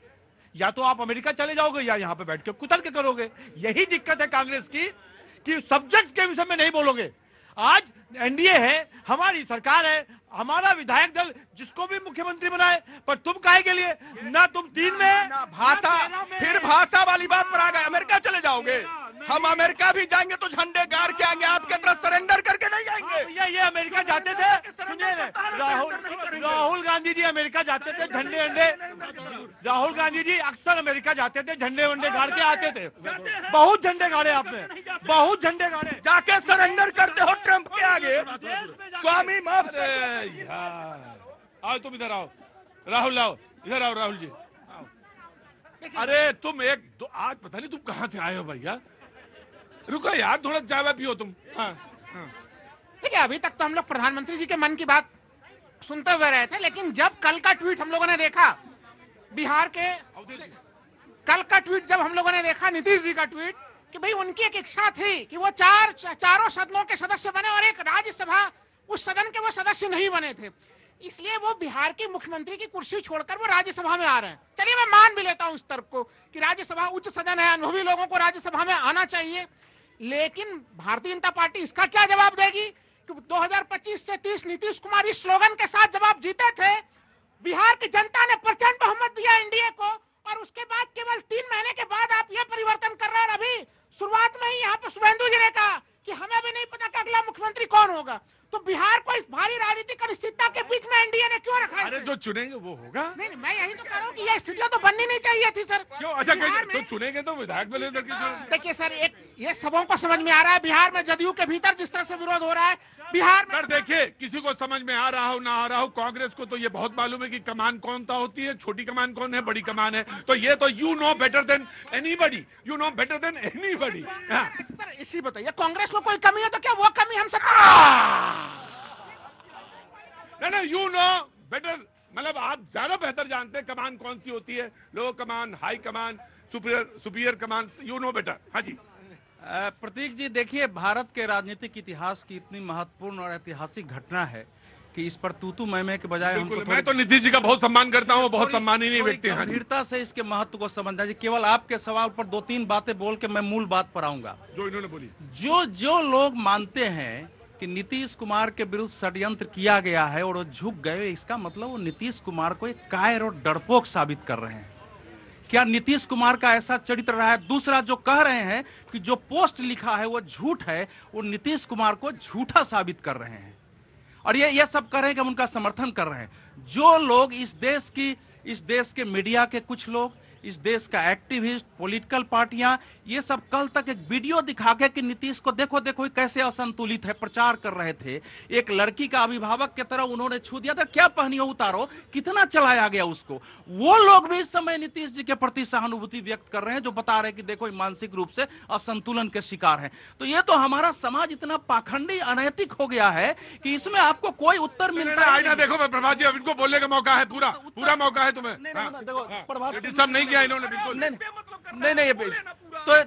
या तो आप अमेरिका चले जाओगे या यहां पे बैठ के कुतर्क करोगे। यही दिक्कत है कांग्रेस की कि सब्जेक्ट के विषय में नहीं बोलोगे। आज एनडीए है, हमारी सरकार है, हमारा विधायक दल जिसको भी मुख्यमंत्री बनाए, पर तुम काहे के लिए ना तुम 3 में फिर भाषा वाली बात पर आ गए। अमेरिका चले जाओगे? हम अमेरिका भी जाएंगे तो झंडे गाड़ के आएंगे, आपके तरफ सरेंडर करके नहीं जाएंगे। ये अमेरिका जाते थे, सुनिए राहुल गांधी जी अमेरिका जाते थे, झंडे अंडे, राहुल गांधी जी अक्सर अमेरिका जाते थे, झंडे वंडे गाड़ के आते थे। बहुत झंडे गाड़े आपने, बहुत झंडे गाड़े। जाके सरेंडर करते हो ट्रंप के आगे। स्वामी माफ। अरे यार, आओ तुम इधर आओ, राहुल आओ, इधर आओ राहुल जी। अरे तुम एक दो, आज पता नहीं तुम कहां से आए हो भैया, रुको यार, थोड़ा चाय पियो तुम। हाँ, हाँ। देखिए, अभी तक तो हम लोग प्रधानमंत्री जी के मन की बात सुनते हुए रहे थे, लेकिन जब कल का ट्वीट हम लोगों ने देखा, बिहार के कल का ट्वीट जब हम लोगों ने देखा, नीतीश जी का ट्वीट, कि भाई उनकी एक इच्छा थी कि वो चारों सदनों के सदस्य बने और एक राज्यसभा उस सदन के वो सदस्य नहीं बने थे, इसलिए वो बिहार के मुख्यमंत्री की कुर्सी छोड़कर वो राज्यसभा में आ रहे हैं। चलिए, मैं मान भी लेता हूं इस तर्क को कि राज्यसभा उच्च सदन है, अनुभवी लोगों को राज्यसभा में आना चाहिए, लेकिन भारतीय जनता पार्टी इसका क्या जवाब देगी कि 2025 से 30 नीतीश कुमार इस स्लोगन के साथ जब आप जीते थे, बिहार की जनता ने प्रचंड बहुमत दिया एनडीए को, और उसके बाद केवल 3 महीने के बाद आप ये परिवर्तन कर रहे हैं। अभी शुरुआत में ही यहाँ पे शुभेंदु जी ने कहा कि हमें भी नहीं पता कि अगला मुख्यमंत्री कौन होगा, तो बिहार को इस भारी राजनीतिक अनिश्चितता के बीच में एनडीए ने क्यों रखा है? अरे जो चुनेंगे वो होगा। नहीं, मैं यही तो कह रहा हूँ कि ये स्थितियां तो बननी नहीं चाहिए थी सर। क्यों? अच्छा, तो चुनेंगे तो विधायक में लेकर के। देखिए सर, एक ये सबों को समझ में आ रहा है, बिहार में जदयू के भीतर जिस तरह से विरोध हो रहा है बिहार में। सर देखिए, किसी को समझ में आ रहा हो ना आ रहा हो, कांग्रेस को तो ये बहुत मालूम है कि कमान कौन सा होती है, छोटी कमान कौन है, बड़ी कमान है। तो ये तो you know better than anybody, you know better than anybody. Sir इसी बताइए, कांग्रेस में कोई कमी है तो क्या वो कमी हम सब नहीं, यू नो बेटर, मतलब आप ज्यादा बेहतर जानते हैं कमान कौन सी होती है, low command, high command, superior command, you know better. हाँ जी। प्रतीक जी, देखिए, भारत के राजनीतिक इतिहास की इतनी महत्वपूर्ण और ऐतिहासिक घटना है कि इस पर तूतू मैमे के बजाय हमको मैं तो नीतीश जी का बहुत सम्मान करता हूँ, बहुत सम्माननीय व्यक्ति हैं। गंभीरता से इसके महत्व को समझना चाहिए। केवल आपके सवाल पर 2-3 बातें बोल के मैं मूल बात पर आऊंगा जो इन्होंने बोली। जो लोग मानते हैं कि नीतीश कुमार के विरुद्ध षड्यंत्र किया गया है और वो झुक गए, इसका मतलब वो नीतीश कुमार को एक कायर और डरपोक साबित कर रहे हैं। क्या नीतीश कुमार का ऐसा चरित्र रहा है? दूसरा, जो कह रहे हैं कि जो पोस्ट लिखा है वो झूठ है, वो नीतीश कुमार को झूठा साबित कर रहे हैं। और ये सब कह रहे हैं कि हम उनका समर्थन कर रहे हैं। जो लोग इस देश के मीडिया के कुछ लोग, इस देश का एक्टिविस्ट, पॉलिटिकल पार्टियां, ये सब कल तक एक वीडियो दिखा के कि नीतीश को देखो देखो कैसे असंतुलित है, प्रचार कर रहे थे। एक लड़की का अभिभावक की तरह उन्होंने छू दिया था, क्या पहनी हो उतारो, कितना चलाया गया उसको। वो लोग भी इस समय नीतीश जी के प्रति सहानुभूति व्यक्त कर रहे हैं, जो बता रहे हैं कि देखो मानसिक रूप से असंतुलन के शिकार है। तो ये तो हमारा समाज इतना पाखंडी, अनैतिक हो गया है कि इसमें आपको कोई उत्तर मिलता है। आईना देखो, प्रभात जी, अब इनको बोलने का मौका है, पूरा मौका है तुम्हें। सब नहीं किया इन्होंने, बिल्कुल नहीं,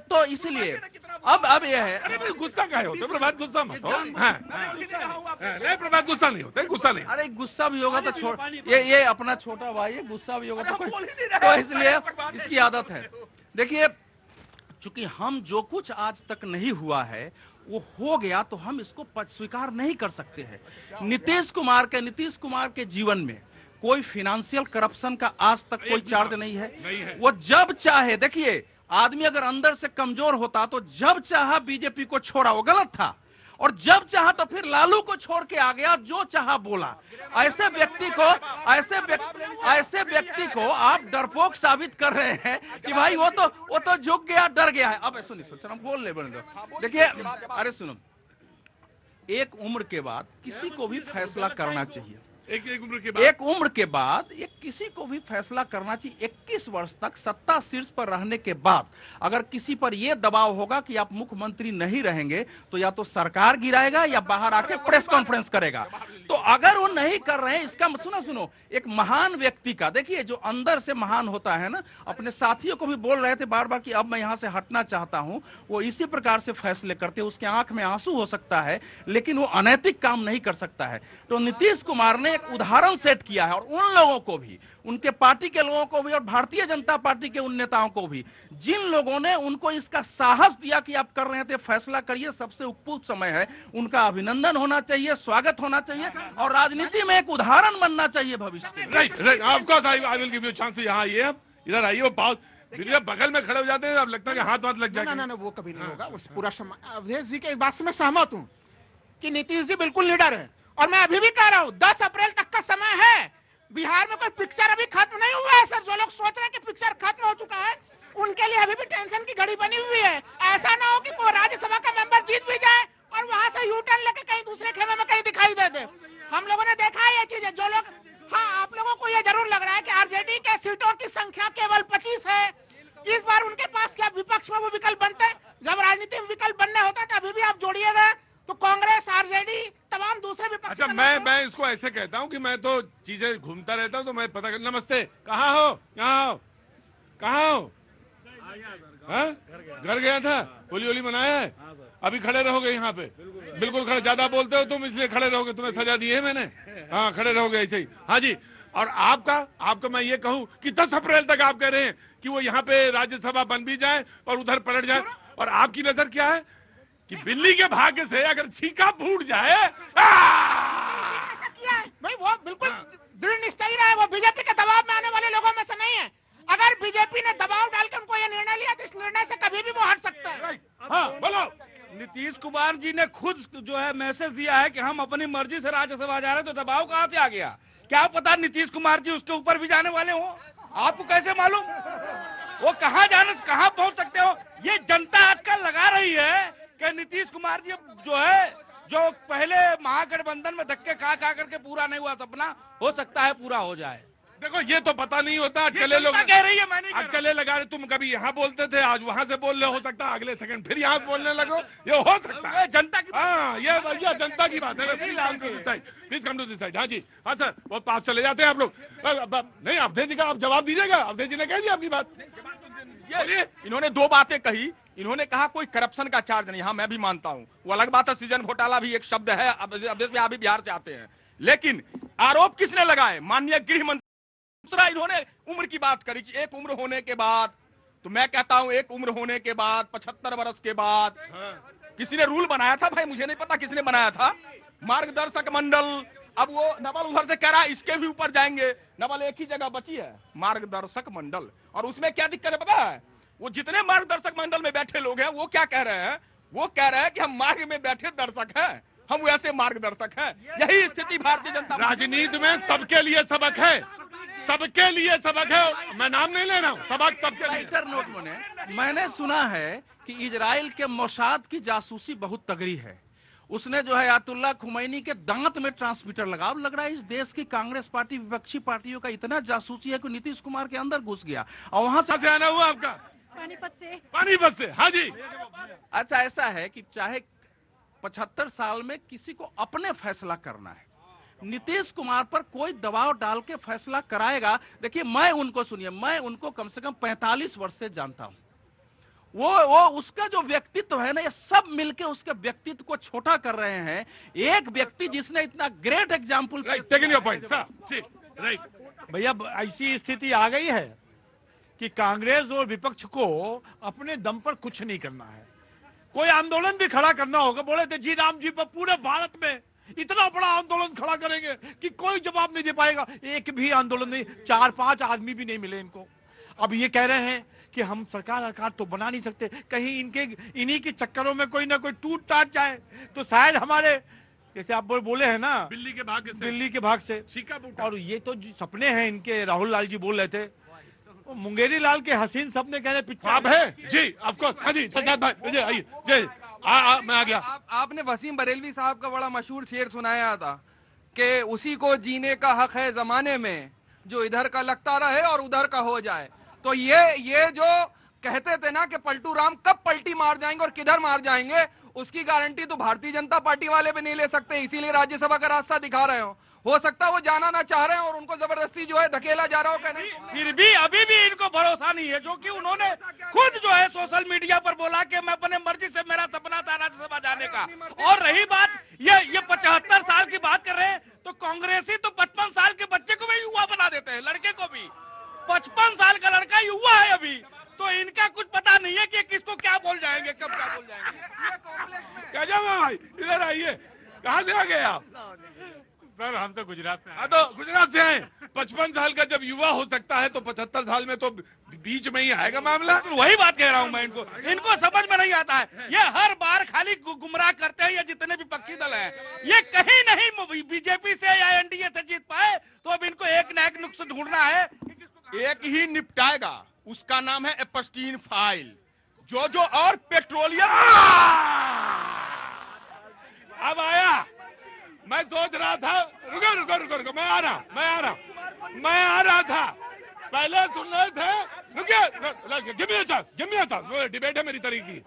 तो इसलिए अब ये है। गुस्सा क्या होता है प्रभात? गुस्सा मत हो। नहीं प्रभात, गुस्सा नहीं होता, गुस्सा नहीं। अरे गुस्सा भी होगा तो छोड़, ये अपना छोटा भाई है, गुस्सा भी होगा तो इसलिए इसकी आदत है। देखिए, चूंकि हम जो कुछ आज तक नहीं हुआ है वो हो गया, तो हम इसको स्वीकार नहीं कर सकते हैं। नीतीश कुमार के जीवन में कोई फाइनेंशियल करप्शन का आज तक कोई चार्ज नहीं है। वो जब चाहे, देखिए, आदमी अगर अंदर से कमजोर होता तो जब चाहा बीजेपी को छोड़ा, वो गलत था, और जब चाहा तो फिर लालू को छोड़ के आ गया, जो चाहा बोला। ऐसे व्यक्ति को आप डरपोक साबित कर रहे हैं कि भाई वो तो झुक गया, डर गया है। अब सुनिए, हम बोल ले देखिए, अरे सुनो, एक उम्र के बाद किसी को भी फैसला करना चाहिए। एक उम्र के बाद किसी को भी फैसला करना चाहिए। 21 वर्ष तक सत्ता शीर्ष पर रहने के बाद अगर किसी पर यह दबाव होगा कि आप मुख्यमंत्री नहीं रहेंगे, तो या तो सरकार गिराएगा या बाहर आके प्रेस कॉन्फ्रेंस करेगा। तो अगर वो नहीं कर रहे हैं, इसका सुनो, एक महान व्यक्ति का, देखिए, जो अंदर से महान होता है ना, अपने साथियों को भी बोल रहे थे बार बार कि अब मैं यहां से हटना चाहता हूं, वो इसी प्रकार से फैसले करते। उसके आंख में आंसू हो सकता है, लेकिन वो अनैतिक काम नहीं कर सकता है। तो नीतीश कुमार ने एक उदाहरण सेट किया है, और उन लोगों को भी, उनके पार्टी के लोगों को भी, और भारतीय जनता पार्टी के उन नेताओं को भी, जिन लोगों ने उनको इसका साहस दिया कि आप कर रहे थे, फैसला करिए, सबसे उपयुक्त समय है, उनका अभिनंदन होना चाहिए, स्वागत होना चाहिए, और राजनीति में एक उदाहरण बनना चाहिए भविष्य के। Right, of course I will give you chance. यहाँ आइए, आप इधर आइए। वो बगल में खड़े हो जाते हैं, अब लगता है कि हाथ लग जाएगा। ना, वो कभी नहीं होगा। उस पूरा अवधेश जी के इस बात से मैं सहमत हूं कि नीतीश जी बिल्कुल लीडर है, और मैं अभी भी कह रहा हूं 10 अप्रैल तक का समय है। बिहार में कोई पिक्चर अभी खत्म नहीं हुआ है सर। जो लोग सोच रहे हैं कि पिक्चर खत्म हो चुका है, उनके लिए अभी भी टेंशन की घड़ी बनी हुई है। ऐसा ना हो कि कोई राज्यसभा का मेंबर जीत भी जाए और वहां से यू टर्न लेके कहीं दूसरे खेमे में कहीं दिखाई दे दे। हम लोगों ने देखा है ये चीजें। जो लोग, हाँ, आप लोगों को ये जरूर लग रहा है कि आरजेडी के सीटों की संख्या केवल 25 है। इस बार उनके पास क्या विपक्ष में वो विकल्प बनते हैं? जब राजनीति में विकल्प बनने होता है तो अभी भी आप जोड़िएगा तो कांग्रेस, आरजेडी, तमाम दूसरे विपक्ष। अच्छा, मैं इसको ऐसे कहता हूं कि मैं तो चीजें घूमता रहता हूं, तो मैं पता कर। नमस्ते, कहाँ हो? यहाँ हो? कहाँ हो? हाँ? घर गया था? होली होली मनाया है? अभी खड़े रहोगे यहाँ पे? बिल्कुल खड़े। ज्यादा बोलते हो तुम, इसलिए खड़े रहोगे। तुम्हें सजा दी है मैंने। हाँ, खड़े रहोगे ऐसे ही। हाँ जी। और आपका मैं ये कहूं कि 10 अप्रैल तक आप कह रहे हैं कि वो यहाँ पे राज्यसभा बन भी जाए और उधर पलट जाए, और आपकी नजर क्या है कि बिल्ली के भाग्य से अगर छीका फूट जाए। किया है भाई, वो बिल्कुल दृढ़ निश्चयी रहा है। वो बीजेपी के दबाव में आने वाले लोगों में से नहीं है। अगर बीजेपी ने दबाव डाल के उनको ये निर्णय लिया तो इस निर्णय से कभी भी वो हट सकते हैं। हाँ, बोलो। नीतीश कुमार जी ने खुद जो है मैसेज दिया है कि हम अपनी मर्जी से राज्यसभा जा रहे हैं, तो दबाव कहाँ से आ गया? क्या पता नीतीश कुमार जी उसके ऊपर भी जाने वाले हो? आपको कैसे मालूम वो कहाँ पहुंच सकते हो? ये जनता आजकल लगा रही है कि नीतीश कुमार जी जो है, जो पहले महागठबंधन में धक्के खा करके पूरा नहीं हुआ सपना, हो सकता है पूरा हो जाए। देखो, ये तो पता नहीं होता। अटकले लोग कह रही है, मैं नहीं अटकले लगा रहे। तुम कभी यहाँ बोलते थे, आज वहां से बोल रहे, हो सकता है अगले सेकंड फिर यहाँ बोलने लगो। ये हो सकता है। जनता की, हाँ, ये जनता की बात है। Please come to this side. हाँ जी, हाँ सर, बहुत पास चले जाते हैं आप लोग। नहीं, अवधेश जी का आप जवाब दीजिएगा। अवधेश जी ने कह दिया आपकी बात। इन्होंने 2 बातें कही। इन्होंने कहा कोई करप्शन का चार्ज नहीं। हाँ, मैं भी मानता हूं, वो अलग बात है। सृजन घोटाला भी एक शब्द है। अवधेश में आप भी बिहार से आते हैं, लेकिन आरोप किसने लगाए? माननीय गृह मंत्री। दूसरा, इन्होंने उम्र की बात करी कि एक उम्र होने के बाद, तो मैं कहता हूं एक उम्र होने के बाद, 75 वर्ष के बाद, किसी ने रूल बनाया था भाई, मुझे नहीं पता किसने बनाया था, मार्गदर्शक मंडल। अब वो नवल उधर से कह रहा है इसके भी ऊपर जाएंगे। नवल एक ही जगह बची है, मार्गदर्शक मंडल। और उसमें क्या दिक्कत है पता है? वो जितने मार्गदर्शक मंडल में बैठे लोग हैं, वो क्या कह रहे हैं? वो कह रहे हैं कि हम मार्ग में बैठे दर्शक हैं, हम वैसे मार्गदर्शक हैं। यही स्थिति भारतीय जनता राजनीति में सबके लिए सबक है, सबके लिए सबक है। मैं नाम नहीं ले रहा हूँ, सबक सबके लिए। नोट मैंने सुना है कि इजराइल के मोसाद की जासूसी बहुत तगड़ी है। उसने जो है आयतुल्लाह खुमैनी के दांत में ट्रांसमीटर लगा। अब लग रहा है इस देश की कांग्रेस पार्टी, विपक्षी पार्टियों का इतना जासूसी है कि नीतीश कुमार के अंदर घुस गया। और वहां से आना हुआ आपका पानीपत से। हाँ जी। अच्छा, ऐसा है कि चाहे 75 साल में किसी को अपने फैसला करना है, नीतीश कुमार पर कोई दबाव डाल के फैसला कराएगा। देखिए, मैं उनको कम से कम 45 वर्ष से जानता हूं। वो उसका जो व्यक्तित्व है ना, ये सब मिलके उसके व्यक्तित्व को छोटा कर रहे हैं। एक व्यक्ति जिसने इतना great example. Taking your point sir. Right भैया, ऐसी स्थिति आ गई है कि कांग्रेस और विपक्ष को अपने दम पर कुछ नहीं करना है। कोई आंदोलन भी खड़ा करना होगा, बोले थे जी राम जी पर पूरे भारत में इतना बड़ा आंदोलन खड़ा करेंगे कि कोई जवाब नहीं दे पाएगा। एक भी आंदोलन नहीं, 4-5 आदमी भी नहीं मिले इनको। अब ये कह रहे हैं कि हम सरकार तो बना नहीं सकते, कहीं इन्हीं के चक्करों में कोई ना कोई टूट टाट जाए तो शायद हमारे, जैसे आप बोले हैं ना, बिल्ली के भाग से छीका फूटा। और ये तो सपने हैं इनके। राहुल लाल जी बोल रहे थे, मुंगेरी लाल के हसीन सपने कह रहे पिक्चर है जी। Of course. हाँ जी, सज्जाद भाई आइए। जी, मैं आ गया। आपने वसीम बरेलवी साहब का बड़ा मशहूर शेर सुनाया था कि उसी को जीने का हक है जमाने में जो इधर का लगता रहे और उधर का हो जाए। तो ये जो कहते थे ना कि पलटू राम कब पलटी मार जाएंगे और किधर मार जाएंगे, उसकी गारंटी तो भारतीय जनता पार्टी वाले भी नहीं ले सकते। इसीलिए राज्यसभा का रास्ता दिखा रहे हो सकता है वो जाना ना चाह रहे हैं और उनको जबरदस्ती जो है धकेला जा रहा हो। कहने फिर भी अभी भी इनको भरोसा नहीं है, जो कि उन्होंने खुद जो है सोशल मीडिया पर बोला कि मैं अपने मर्जी से, मेरा सपना था राज्यसभा जाने का। और रही बात ये 75 साल की बात कर रहे हैं, तो कांग्रेसी तो 55 साल के बच्चे को भी युवा बना देते हैं, लड़के को भी। 55 साल का लड़का युवा है अभी, तो इनका कुछ पता नहीं है कि किसको क्या बोल जाएंगे, कब क्या बोल जाएंगे। क्या जाओ भाई, इधर आइए। कहाँ से आ गए आप? सर, हम तो गुजरात से। हाँ, तो गुजरात से हैं। 55 साल का जब युवा हो सकता है तो 75 साल में तो बीच में ही आएगा मामला। वही बात कह रहा हूं मैं इनको समझ में नहीं आता है। ये हर बार खाली गुमराह करते हैं। ये जितने भी विपक्षी दल हैं, ये कहीं नहीं बीजेपी से या एनडीए से जीत पाए, तो अब इनको एक न एक नुक्स ढूंढना है। एक ही निपटाएगा, उसका नाम है एपस्टीन फाइल। जो और पेट्रोलियम अब आया। मैं सोच रहा था, रुको, मैं आ रहा था। पहले सुन रहे थे, रुकिए, गिव मी अ चांस, वो डिबेट है मेरी तरह की।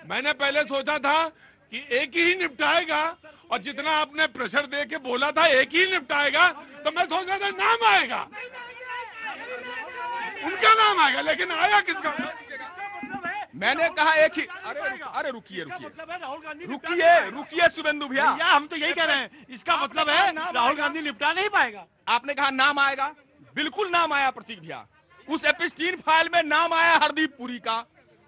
मैंने पहले सोचा था कि एक ही निपटाएगा, और जितना आपने प्रेशर दे के बोला था एक ही निपटाएगा, तो मैं सोच रहा था नाम आएगा, उनका नाम आएगा, लेकिन आया किसका? मैंने कहा एक ही। अरे रुकिए शुभेंदु भैया, हम तो यही कह रहे हैं, इसका मतलब है राहुल गांधी निपटा नहीं पाएगा। आपने कहा नाम आएगा, बिल्कुल नाम आया प्रतीक भैया। उस एपस्टीन फाइल में नाम आया हरदीप पुरी का,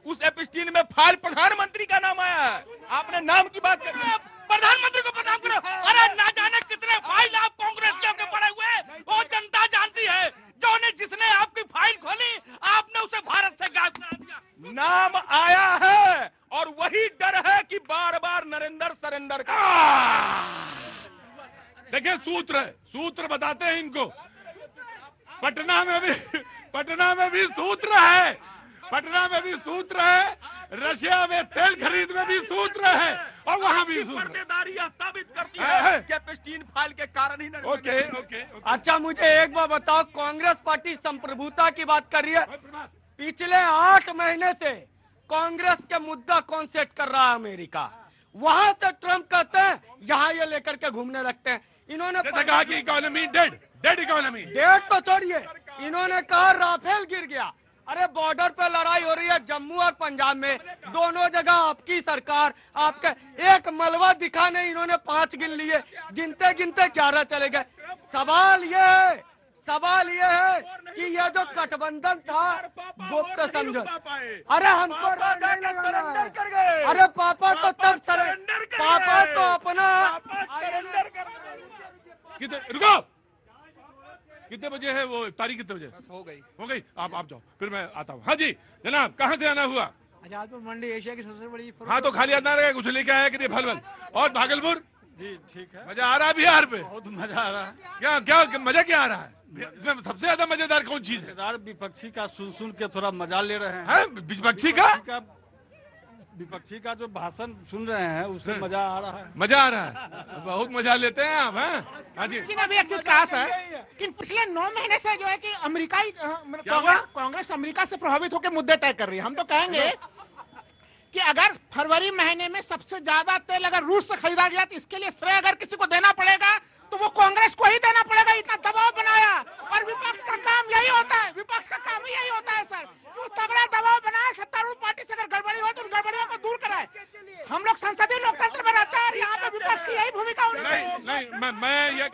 उस एपस्टीन में फाइल प्रधानमंत्री का नाम आया है। आपने नाम की बात कर, प्रधानमंत्री को बदनाम करो। अरे ना जाने कितने फाइल आप कांग्रेसियों के पड़े हुए, वो जनता जानती है। जिसने आपकी फाइल खोली, आपने उसे भारत से गायब करा दिया। नाम आया है, और वही डर है कि बार बार नरेंद्र सरेंडर का। देखिए सूत्र बताते हैं इनको। पटना में भी सूत्र है, रशिया में तेल खरीद में भी सूत्र है, और वहाँ भी सूत्र। पर्देदारियां साबित करती है कि एपस्टीन फाइल के कारण ही ओके। अच्छा, मुझे एक बार बताओ, कांग्रेस पार्टी संप्रभुता की बात कर रही है। पिछले 8 महीने से कांग्रेस के मुद्दा कौन सेट कर रहा है? अमेरिका। वहां से ट्रम्प कहते हैं, यहाँ ये लेकर के घूमने लगते हैं। इन्होंने कहा कि इकोनॉमी डेड इकोनॉमी। डेड तो छोड़िए, इन्होंने कहा राफेल गिर गया। अरे बॉर्डर पे लड़ाई हो रही है जम्मू और पंजाब में, दोनों जगह आपकी सरकार, आपके एक मलबा दिखा नहीं, इन्होंने 5 गिन लिए, गिनते गिनते 11 चले गए। सवाल ये है कि ये जो गठबंधन था गुप्त समझो। अरे हमको अरे पापा तो तब सरेंडर, पापा तो अपना। रुको, कितने बजे है वो तारीख? कितने बजे हो गई? आप जाओ, फिर मैं आता हूँ। हाँ जी जनाब, कहाँ से आना हुआ? आजादपुर मंडी एशिया की सबसे बड़ी। हाँ तो खाली आना रहेगा, कुछ लेके आया कि नहीं? फल और भागलपुर जी ठीक है। मजा आ रहा है बिहार पे? बहुत मजा आ रहा है। क्या मजा क्या आ रहा है? इसमें सबसे ज्यादा मजेदार कौन चीज है? विपक्षी का सुन के थोड़ा मजा ले रहे हैं। विपक्षी का जो भाषण सुन रहे हैं, उससे मजा आ रहा है। बहुत मजा लेते हैं आप। हाँ जी। लेकिन अभी एक चीज कहा सर कि पिछले 9 महीने से जो है कि कांग्रेस अमेरिका से प्रभावित होकर मुद्दे तय कर रही है। हम तो कहेंगे कि अगर फरवरी महीने में सबसे ज्यादा तेल अगर रूस से खरीदा गया, तो इसके लिए श्रेय अगर किसी को देना पड़ेगा तो वो कांग्रेस को ही देना पड़ेगा। इतना दबाव बनाया, और विपक्ष का काम यही होता है, सर, जो तगड़ा दबाव बनाया सत्तारूढ़ पार्टी से अगर गड़बड़ी हो तो उन गड़बड़ियों को दूर कराए। हम लोग संसदीय लोकतंत्र में रहते हैं, और यहाँ पे विपक्ष की यही भूमिका होनी चाहिए। नहीं, मैं ये